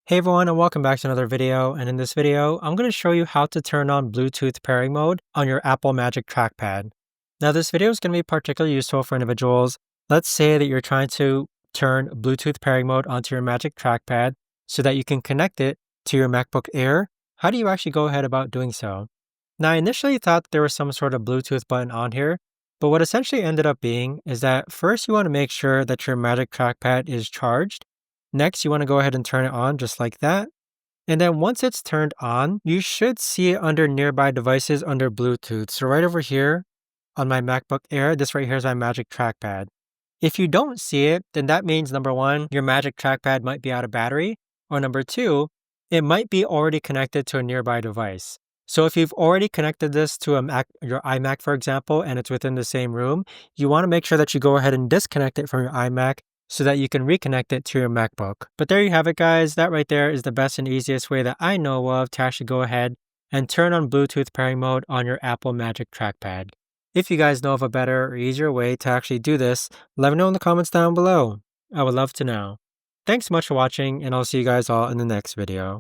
Hey everyone, and welcome back to another video. And in this video, I'm going to show you how to turn on Bluetooth pairing mode on your Apple Magic Trackpad. Now, this video is going to be particularly useful for individuals. Let's say that you're trying to turn Bluetooth pairing mode onto your Magic Trackpad so that you can connect it to your MacBook Air. How do you actually go ahead about doing so? Now, I initially thought there was some sort of Bluetooth button on here, but what essentially ended up being is that first you want to make sure that your Magic Trackpad is charged. Next, you want to go ahead and turn it on just like that. And then once it's turned on, you should see it under nearby devices under Bluetooth. So right over here on my MacBook Air, this right here is my Magic Trackpad. If you don't see it, then that means number one, your Magic Trackpad might be out of battery, or number two, it might be already connected to a nearby device. So if you've already connected this to a Mac, your iMac, for example, and it's within the same room, you want to make sure that you go ahead and disconnect it from your iMac so that you can reconnect it to your MacBook. But there you have it, guys. That right there is the best and easiest way that I know of to actually go ahead and turn on Bluetooth pairing mode on your Apple Magic Trackpad. If you guys know of a better or easier way to actually do this, let me know in the comments down below. I would love to know. Thanks so much for watching, and I'll see you guys all in the next video.